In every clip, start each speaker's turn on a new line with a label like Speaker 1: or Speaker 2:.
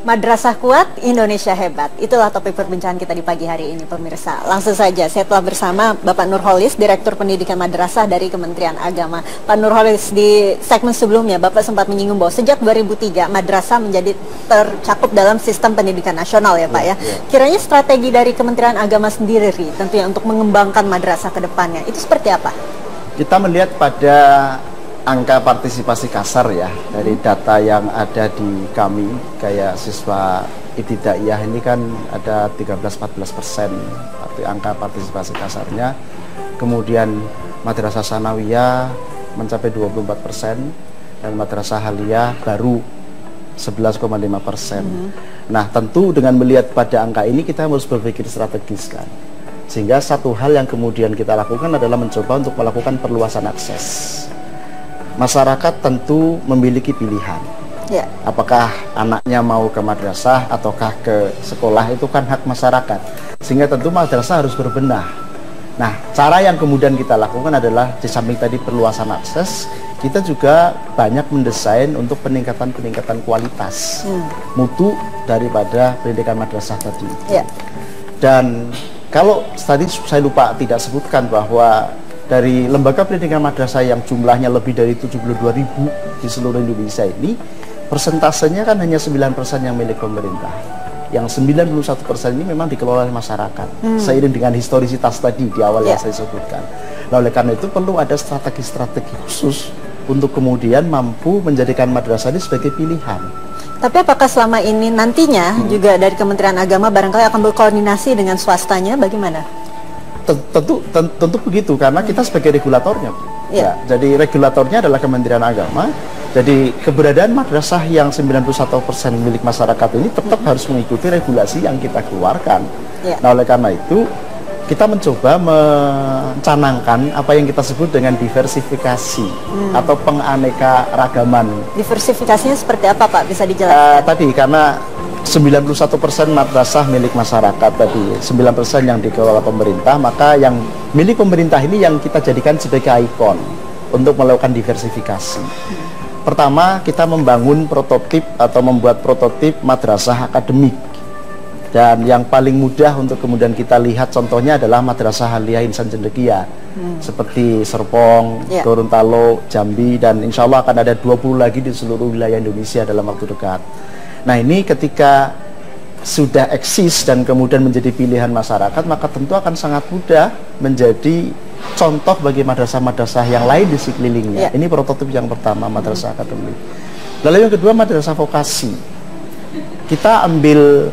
Speaker 1: Madrasah kuat, Indonesia hebat. Itulah topik perbincangan kita di pagi hari ini, pemirsa. Langsung saja, saya telah bersama Bapak Nurholis, Direktur Pendidikan Madrasah dari Kementerian Agama. Pak Nurholis, di segmen sebelumnya, Bapak sempat menyinggung bahwa sejak 2003, madrasah menjadi tercakup dalam sistem pendidikan nasional ya Pak ya. Kiranya strategi dari Kementerian Agama sendiri, tentunya untuk mengembangkan madrasah ke depannya, itu seperti apa? Kita melihat pada angka partisipasi kasar ya, dari data yang ada di kami, kayak siswa ibtidaiyah ini kan ada 13-14%, angka partisipasi kasarnya. Kemudian madrasah sanawiyah mencapai 24%, dan madrasah haliyah baru 11,5%. Nah, tentu dengan melihat pada angka ini kita harus berpikir strategis kan. Sehingga satu hal yang kemudian kita lakukan adalah mencoba untuk melakukan perluasan akses. Masyarakat tentu memiliki pilihan. Apakah anaknya mau ke madrasah ataukah ke sekolah, itu kan hak masyarakat. Sehingga tentu madrasah harus berbenah. Nah, cara yang kemudian kita lakukan adalah di samping tadi perluasan akses, kita juga banyak mendesain untuk peningkatan kualitas, mutu daripada pendidikan madrasah tadi. Dan kalau tadi saya lupa tidak sebutkan bahwa dari lembaga pendidikan madrasah yang jumlahnya lebih dari 72.000 di seluruh Indonesia ini, persentasenya kan hanya 9% yang milik pemerintah. Yang 91% ini memang dikelola oleh masyarakat. Seiring dengan historisitas tadi di awal yang saya sebutkan. Nah, oleh karena itu perlu ada strategi-strategi khusus untuk kemudian mampu menjadikan madrasah ini sebagai pilihan. Tapi apakah selama ini nantinya juga dari Kementerian Agama barangkali akan berkoordinasi dengan swastanya, bagaimana? Tentu begitu, karena kita sebagai regulatornya. Jadi regulatornya adalah Kementerian Agama. Jadi keberadaan madrasah yang 91% milik masyarakat ini tetap harus mengikuti regulasi yang kita keluarkan. Nah, oleh karena itu kita mencoba mencanangkan apa yang kita sebut dengan diversifikasi atau penganeka ragaman. Diversifikasinya seperti apa Pak? Bisa dijelaskan? Tadi karena 91% madrasah milik masyarakat tadi, 9% yang dikelola pemerintah, maka yang milik pemerintah ini yang kita jadikan sebagai ikon untuk melakukan diversifikasi. Pertama, kita membangun prototip atau membuat prototip madrasah akademik. Dan yang paling mudah untuk kemudian kita lihat contohnya adalah Madrasah Haliyah Insan Cendekia, seperti Serpong, Gorontalo, Jambi, dan insya Allah akan ada 20 lagi di seluruh wilayah Indonesia dalam waktu dekat. Nah, ini ketika sudah eksis dan kemudian menjadi pilihan masyarakat, maka tentu akan sangat mudah menjadi contoh bagi madrasah-madrasah yang lain di sekelilingnya. Ini prototip yang pertama, madrasah akademik. Lalu yang kedua, madrasah vokasi. Kita ambil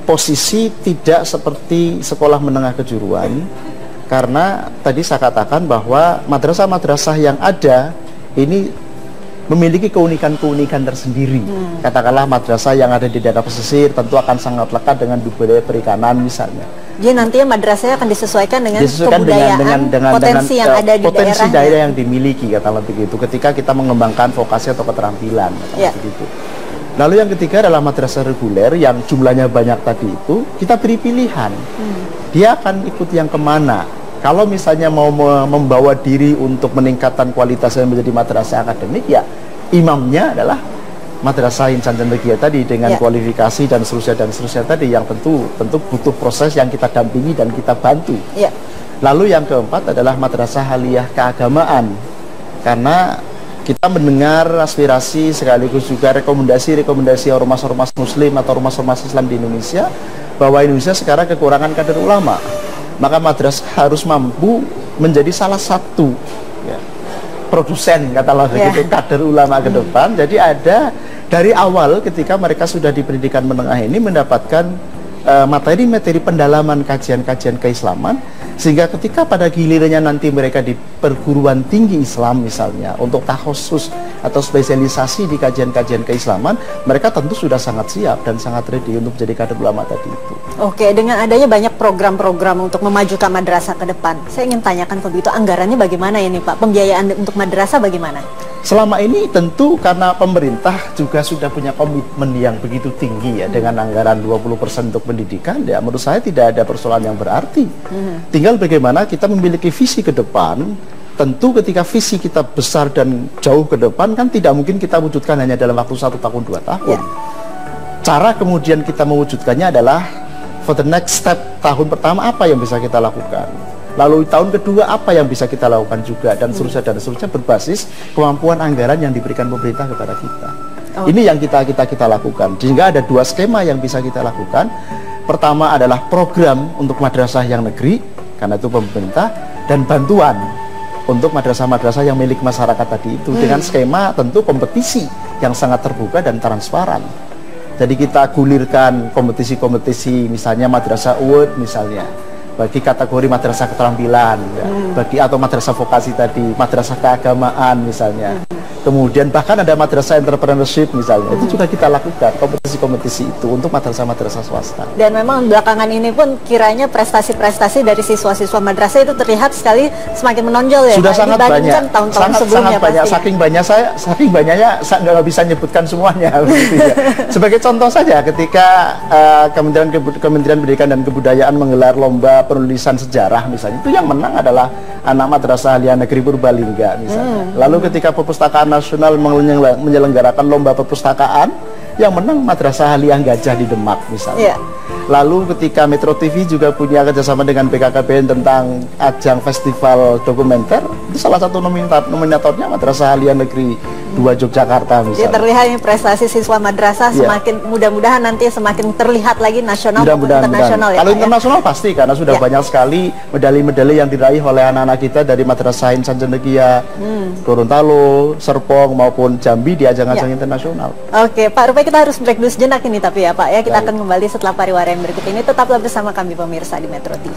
Speaker 1: posisi tidak seperti sekolah menengah kejuruan, karena tadi saya katakan bahwa madrasah-madrasah yang ada ini memiliki keunikan-keunikan tersendiri. Katakanlah madrasah yang ada di daerah pesisir tentu akan sangat lekat dengan budaya perikanan misalnya. Jadi nantinya madrasahnya akan disesuaikan dengan kebudayaan, potensi yang ada di
Speaker 2: potensi daerah yang dimiliki, katakanlah begitu, ketika kita mengembangkan vokasi atau keterampilan, begitu. Lalu yang ketiga adalah madrasah reguler yang jumlahnya banyak tadi itu, kita beri pilihan. Dia akan ikut yang kemana. Kalau misalnya mau membawa diri untuk meningkatkan kualitasnya menjadi madrasah akademik, ya imamnya adalah Madrasah Insan Cendekia tadi dengan kualifikasi dan seterusnya tadi, yang tentu butuh proses yang kita dampingi dan kita bantu. Lalu yang keempat adalah Madrasah Haliyah Keagamaan, karena kita mendengar aspirasi sekaligus juga rekomendasi ormas-ormas muslim atau ormas-ormas Islam di Indonesia bahwa Indonesia sekarang kekurangan kader ulama. Maka madrasah harus mampu menjadi salah satu produsen, katakanlah begitu, kader ulama ke depan. Jadi ada dari awal ketika mereka sudah di pendidikan menengah ini mendapatkan materi-materi pendalaman kajian-kajian keislaman, sehingga ketika pada gilirannya nanti mereka di perguruan tinggi Islam misalnya untuk takhusus atau spesialisasi di kajian-kajian keislaman, mereka tentu sudah sangat siap dan sangat ready untuk menjadi kader ulama tadi itu. Oke, dengan adanya banyak program-program untuk memajukan madrasah ke depan, saya ingin tanyakan kalau begitu anggarannya bagaimana ini Pak? Pembiayaan untuk madrasah bagaimana? Selama ini tentu karena pemerintah juga sudah punya komitmen yang begitu tinggi ya, dengan anggaran 20% untuk pendidikan, ya menurut saya tidak ada persoalan yang berarti. Tinggal bagaimana kita memiliki visi ke depan. Tentu ketika visi kita besar dan jauh ke depan kan tidak mungkin kita wujudkan hanya dalam waktu 1 tahun 2 tahun. cara kemudian kita mewujudkannya adalah for the next step, tahun pertama apa yang bisa kita lakukan, lalu tahun kedua apa yang bisa kita lakukan juga, dan seterusnya berbasis kemampuan anggaran yang diberikan pemerintah kepada kita. Ini yang kita lakukan, sehingga ada 2 skema yang bisa kita lakukan. Pertama adalah program untuk madrasah yang negeri, karena itu pemerintah, dan bantuan untuk madrasah-madrasah yang milik masyarakat tadi itu, dengan skema tentu kompetisi yang sangat terbuka dan transparan. Jadi kita gulirkan kompetisi-kompetisi, misalnya madrasah award misalnya, bagi kategori madrasah keterampilan, ya, bagi atau madrasah vokasi tadi, madrasah keagamaan misalnya. Kemudian bahkan ada madrasah entrepreneurship misalnya, itu juga kita lakukan kompetisi-kompetisi itu untuk madrasah-madrasah swasta.
Speaker 1: Dan memang belakangan ini pun kiranya prestasi-prestasi dari siswa-siswa madrasah itu terlihat sekali semakin menonjol ya.
Speaker 2: Sudah sangat banyak,
Speaker 1: tahun-tahun sebelumnya.
Speaker 2: Sangat banyak, saking banyaknya saya nggak bisa nyebutkan semuanya. Ya. Sebagai contoh saja, ketika Kementerian Pendidikan dan Kebudayaan menggelar lomba penulisan sejarah misalnya, itu yang menang adalah anak madrasah Aliyah Negeri Purbalingga misalnya. Lalu ketika Perpustakaan Nasional menyelenggarakan lomba perpustakaan, yang menang madrasah Aliyah Gajah di Demak misalnya. Lalu ketika Metro TV juga punya kerjasama dengan BKKBN tentang ajang festival dokumenter, itu salah satu nominatornya madrasah Aliyah Negeri 2 Yogyakarta misalnya.
Speaker 1: Ya, terlihat prestasi siswa madrasah semakin mudah-mudahan nanti semakin terlihat lagi nasional maupun internasional.
Speaker 2: Kalau internasional pasti, karena sudah banyak sekali medali-medali yang diraih oleh anak-anak kita dari Madrasah Insan Cendekia, Gorontalo, Serpong maupun Jambi di ajang-ajang internasional.
Speaker 1: Oke, Pak, rupanya kita harus break dulu sejenak ini tapi ya Pak ya, kita akan kembali setelah pariwara yang berikut ini. Tetaplah bersama kami pemirsa di Metro TV.